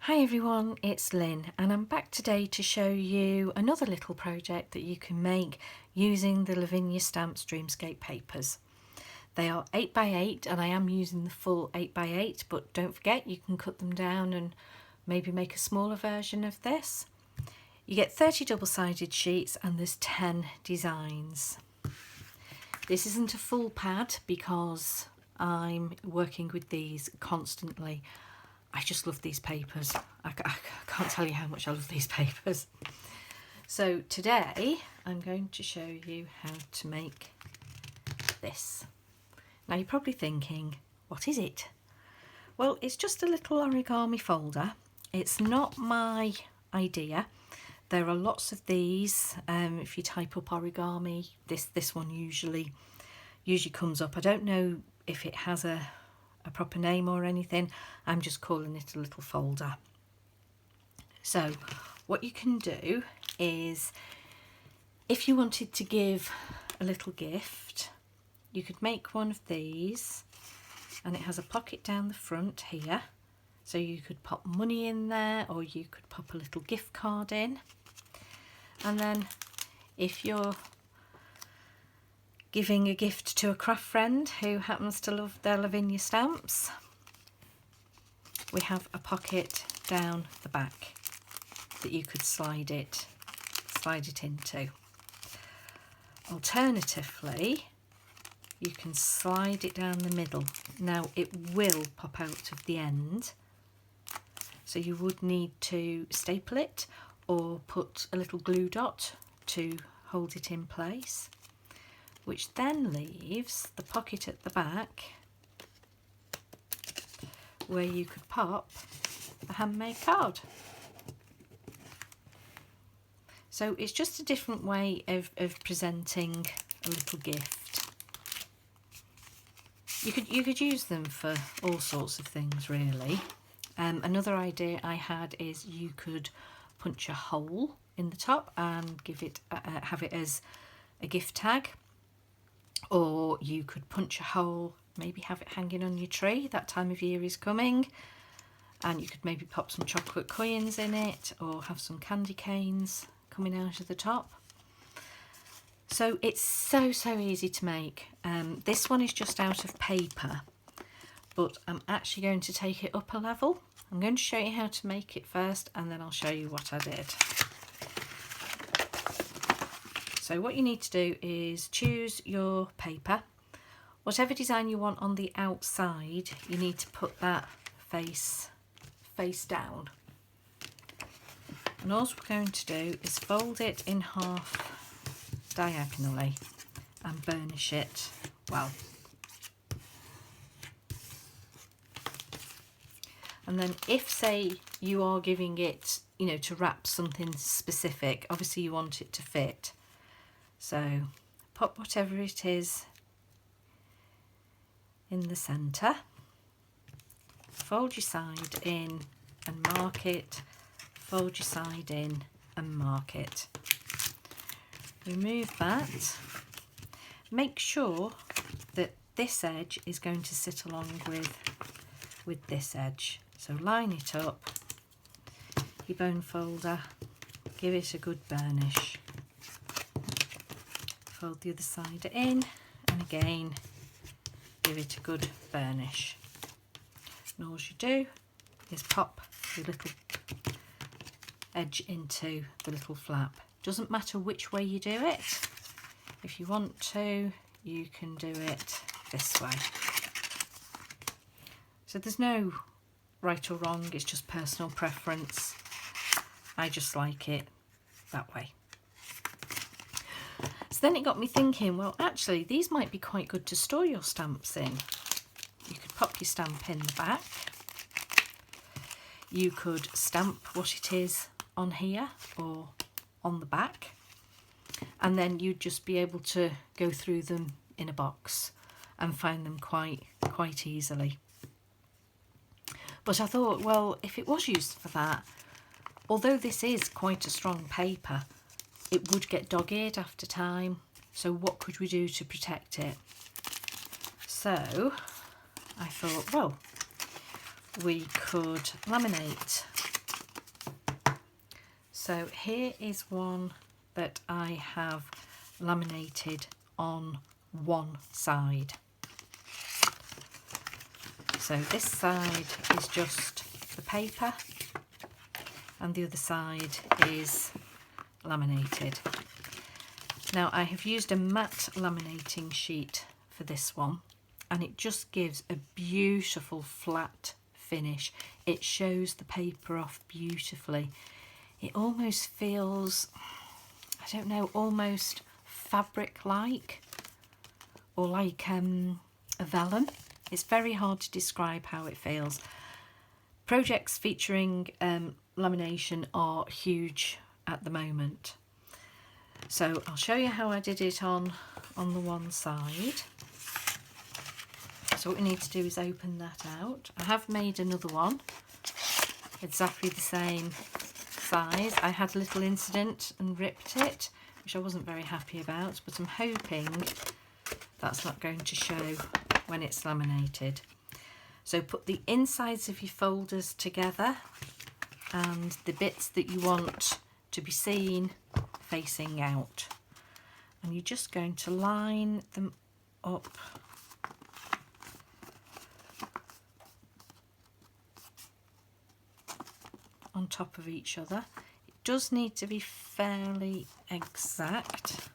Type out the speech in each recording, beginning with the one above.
Hi everyone, it's Lynn and I'm back today to show you another little project that you can make using the Lavinia Stamps Dream-Scape papers. They are 8x8 and I am using the full 8x8, but don't forget you can cut them down and maybe make a smaller version of this. You get 30 double-sided sheets and there's 10 designs. This isn't a full pad because I'm working with these constantly. I just love these papers. I can't tell you how much I love these papers. So today I'm going to show you how to make this. Now you're probably thinking, what is it? Well, it's just a little origami folder. It's not my idea. There are lots of these. If you type up origami, this one usually comes up. I don't know if it has a proper name or anything. I'm just calling it a little folder. So what you can do is, if you wanted to give a little gift, you could make one of these, and it has a pocket down the front here, so you could pop money in there, or you could pop a little gift card in. And then if you're giving a gift to a craft friend who happens to love their Lavinia stamps, we have a pocket down the back that you could slide it into. Alternatively, you can slide it down the middle. Now it will pop out of the end, so you would need to staple it or put a little glue dot to hold it in place, which then leaves the pocket at the back where you could pop a handmade card. So it's just a different way of presenting a little gift. You could use them for all sorts of things really. Another idea I had is you could punch a hole in the top and give it have it as a gift tag. Or you could punch a hole, maybe have it hanging on your tree. That time of year is coming, and you could maybe pop some chocolate coins in it, or have some candy canes coming out of the top. So it's so easy to make. This one is just out of paper, but I'm actually going to take it up a level. I'm going to show you how to make it first, and then I'll show you what I did. So what you need to do is choose your paper. Whatever design you want on the outside, you need to put that face down. And all we're going to do is fold it in half diagonally and burnish it well. And then if, say, you are giving it, to wrap something specific, obviously you want it to fit. So pop whatever it is in the centre, fold your side in and mark it, fold your side in and mark it. Remove that. Make sure that this edge is going to sit along with this edge. So line it up, your bone folder, give it a good burnish. Fold the other side in, and again give it a good burnish. And all you do is pop your little edge into the little flap. Doesn't matter which way you do it. If you want to, you can do it this way. So there's no right or wrong, it's just personal preference. I just like it that way. So then it got me thinking, well, actually, these might be quite good to store your stamps in. You could pop your stamp in the back. You could stamp what it is on here or on the back. And then you'd just be able to go through them in a box and find them quite easily. But I thought, well, if it was used for that, although this is quite a strong paper, it would get dog-eared after time. So what could we do to protect it? So I thought, well, we could laminate So here is one that I have laminated on one side. So this side is just the paper and the other side is laminated. Now I have used a matte laminating sheet for this one, and it just gives a beautiful flat finish. It shows the paper off beautifully. It almost feels, I don't know, almost fabric-like, or like a vellum. It's very hard to describe how it feels. Projects featuring lamination are huge at the moment. So I'll show you how I did it on the one side. So what we need to do is open that out. I have made another one, exactly the same size. I had a little incident and ripped it, which I wasn't very happy about, but I'm hoping that's not going to show when it's laminated. So put the insides of your folders together and the bits that you want to be seen facing out, and you're just going to line them up on top of each other. It does need to be fairly exact.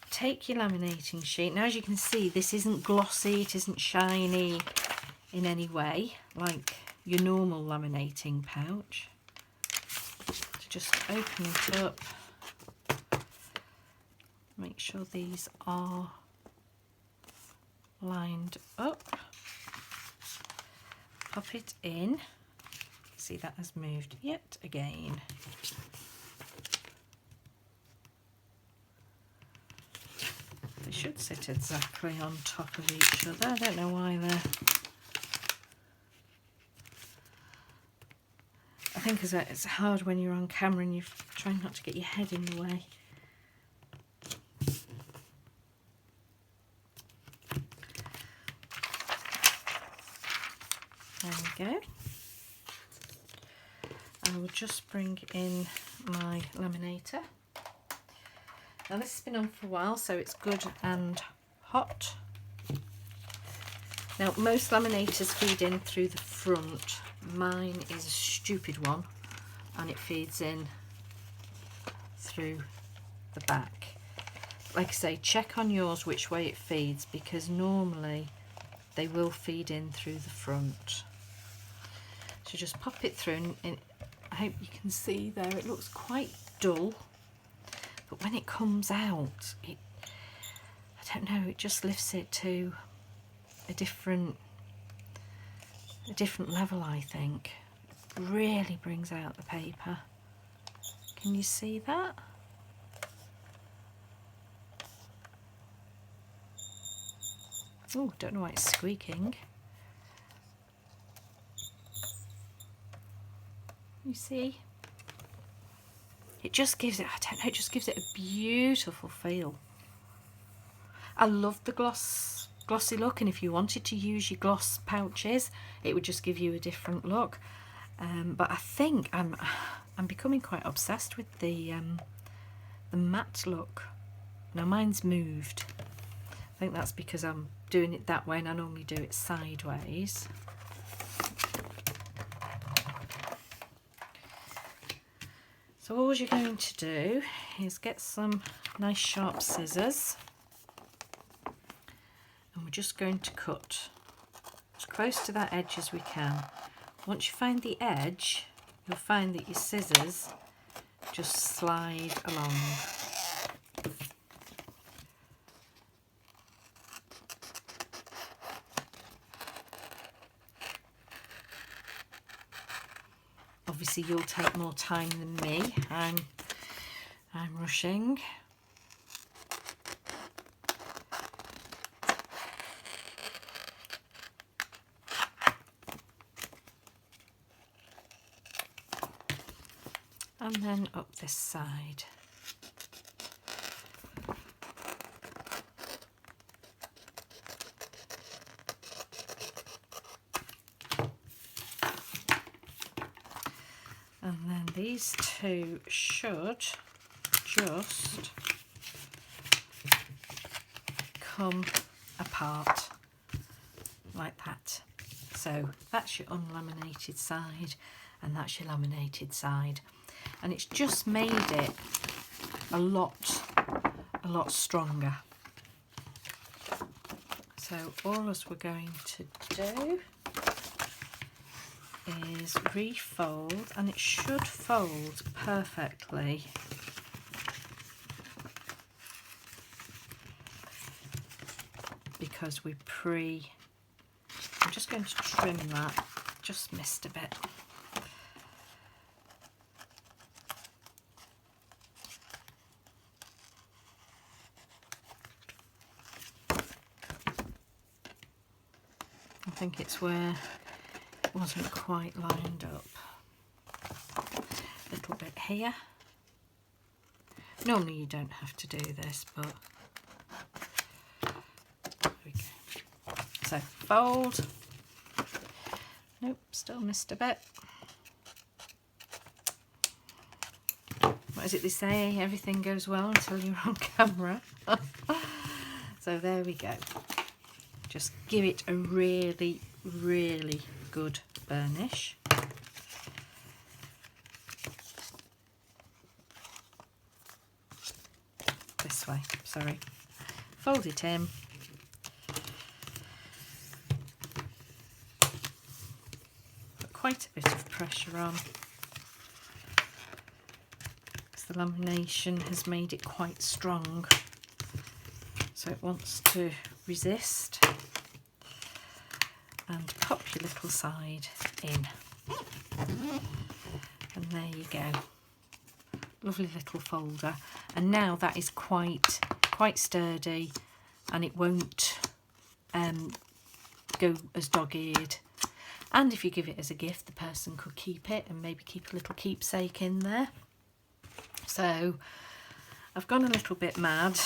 Take your laminating sheet. Now as you can see, this isn't glossy, it isn't shiny in any way like your normal laminating pouch. So just open it up, make sure these are lined up, pop it in. See, that has moved yet again. They should sit exactly on top of each other. I don't know why they're... I think it's hard when you're on camera and you're trying not to get your head in the way. There we go. I will just bring in my laminator. Now this has been on for a while, so it's good and hot. Now most laminators feed in through the front. Mine is a stupid one and it feeds in through the back. Like I say, check on yours which way it feeds, because normally they will feed in through the front. So just pop it through, and I hope you can see there, it looks quite dull, but when it comes out, I don't know, it just lifts it to a different level, I think. It really brings out the paper. Can you see that? Oh, don't know why it's squeaking. You see? It just gives it, I don't know, it just gives it a beautiful feel. I love the glossy look, and if you wanted to use your gloss pouches, it would just give you a different look. But I think I'm becoming quite obsessed with the matte look. Now mine's moved. I think that's because I'm doing it that way and I normally do it sideways. So all you're going to do is get some nice sharp scissors, and we're just going to cut as close to that edge as we can. Once you find the edge, you'll find that your scissors just slide along. Obviously you'll take more time than me. I'm rushing. And then up this side. And then these two should just come apart like that. So that's your unlaminated side and that's your laminated side, and it's just made it a lot stronger. So all as we're going to do is refold, and it should fold perfectly. Because I'm just going to trim that, just missed a bit. I think it's where it wasn't quite lined up. A little bit here. Normally you don't have to do this, but there we go. So fold. Nope, still missed a bit. What is it they say? Everything goes well until you're on camera. So there we go. Just give it a really, really good burnish. This way, sorry. Fold it in. Put quite a bit of pressure on, because the lamination has made it quite strong. So it wants to resist. And pop your little side in. And there you go. Lovely little folder. And now that is quite sturdy, and it won't go as dog-eared. And if you give it as a gift, the person could keep it and maybe keep a little keepsake in there. So I've gone a little bit mad,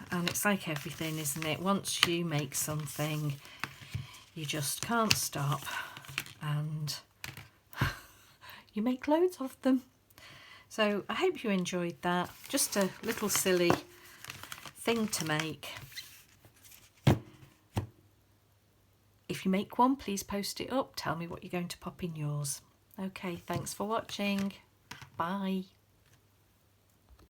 and it's like everything, isn't it? Once you make something, you just can't stop, and you make loads of them. So I hope you enjoyed that. Just a little silly thing to make. If you make one, please post it up. Tell me what you're going to pop in yours. Okay, thanks for watching. Bye.